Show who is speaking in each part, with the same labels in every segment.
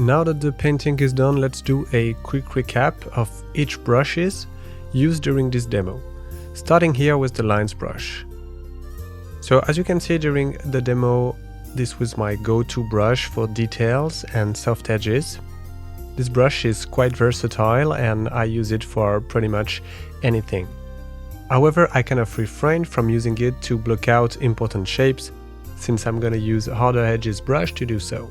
Speaker 1: Now that the painting is done, let's do a quick recap of each brushes used during this demo, starting here with the lines brush. So as you can see during the demo, this was my go-to brush for details and soft edges. This brush is quite versatile and I use it for pretty much anything. However, I kind of refrain from using it to block out important shapes, since I'm gonna use a harder edges brush to do so.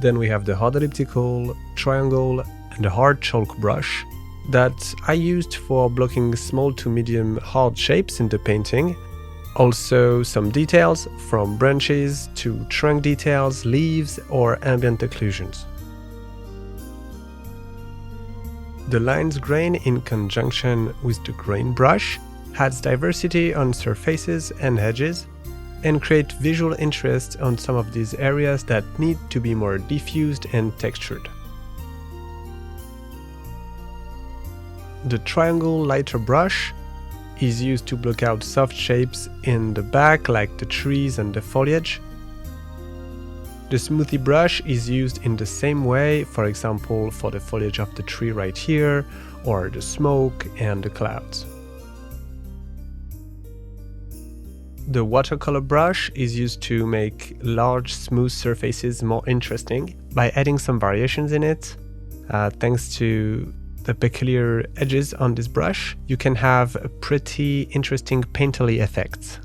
Speaker 1: Then we have the hard elliptical, triangle, and the hard chalk brush that I used for blocking small to medium hard shapes in the painting. Also some details from branches to trunk details, leaves, or ambient occlusions. The lines grain in conjunction with the grain brush adds diversity on surfaces and edges, and create visual interest on some of these areas that need to be more diffused and textured. The triangle lighter brush is used to block out soft shapes in the back, like the trees and the foliage. The smoothie brush is used in the same way, for example for the foliage of the tree right here, or the smoke and the clouds. The watercolor brush is used to make large, smooth surfaces more interesting by adding some variations in it. Thanks to the peculiar edges on this brush, you can have a pretty interesting painterly effects.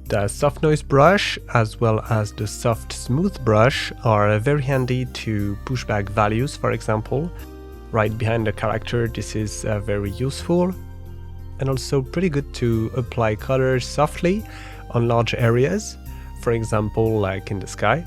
Speaker 1: The soft noise brush, as well as the soft smooth brush, are very handy to push back values, for example. Right behind the character, this is very useful. And also pretty good to apply colors softly on large areas, for example like in the sky.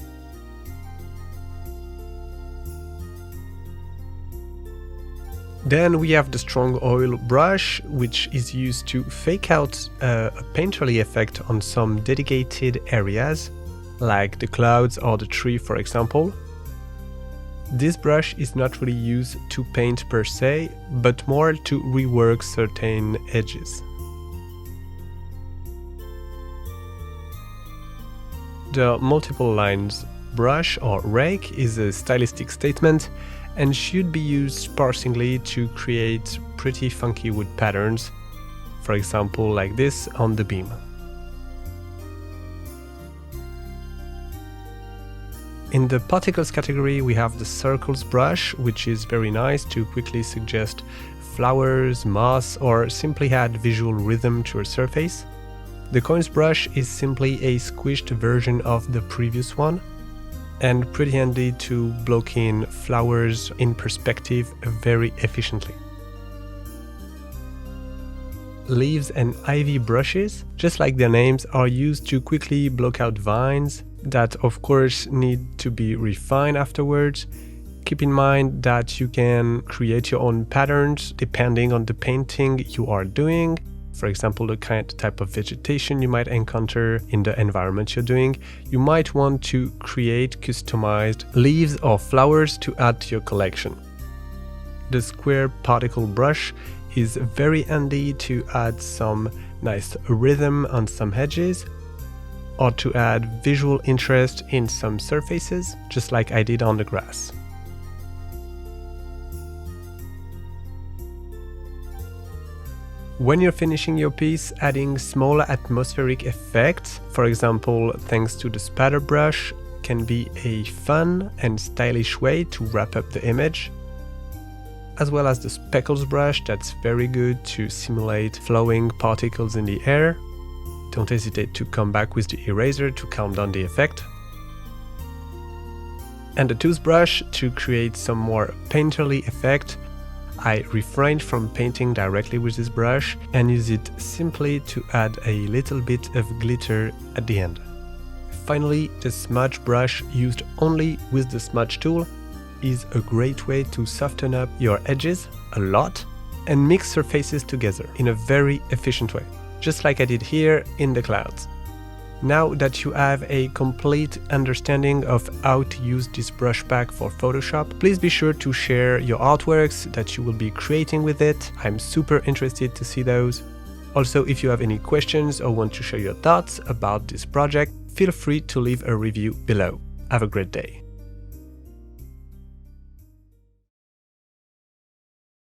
Speaker 1: Then we have the strong oil brush, which is used to fake out a painterly effect on some dedicated areas, like the clouds or the tree, for example. This brush is not really used to paint per se, but more to rework certain edges. The multiple lines brush or rake is a stylistic statement and should be used sparsely to create pretty funky wood patterns, for example like this on the beam. In the particles category, we have the circles brush, which is very nice to quickly suggest flowers, moss, or simply add visual rhythm to a surface. The coins brush is simply a squished version of the previous one, and pretty handy to block in flowers in perspective very efficiently. Leaves and ivy brushes, just like their names, are used to quickly block out vines that of course need to be refined afterwards. Keep in mind that you can create your own patterns depending on the painting you are doing. For example, the type of vegetation you might encounter in the environment you're doing. You might want to create customized leaves or flowers to add to your collection. The square particle brush is very handy to add some nice rhythm on some edges, or to add visual interest in some surfaces, just like I did on the grass. When you're finishing your piece, adding small atmospheric effects, for example thanks to the spatter brush, can be a fun and stylish way to wrap up the image. As well as the speckles brush, that's very good to simulate flowing particles in the air. Don't hesitate to come back with the eraser to calm down the effect. And the toothbrush to create some more painterly effect. I refrained from painting directly with this brush and use it simply to add a little bit of glitter at the end. Finally, the smudge brush, used only with the smudge tool, is a great way to soften up your edges a lot and mix surfaces together in a very efficient way, just like I did here in the clouds. Now that you have a complete understanding of how to use this brush pack for Photoshop, please be sure to share your artworks that you will be creating with it. I'm super interested to see those. Also, if you have any questions or want to share your thoughts about this project, feel free to leave a review below. Have a great day.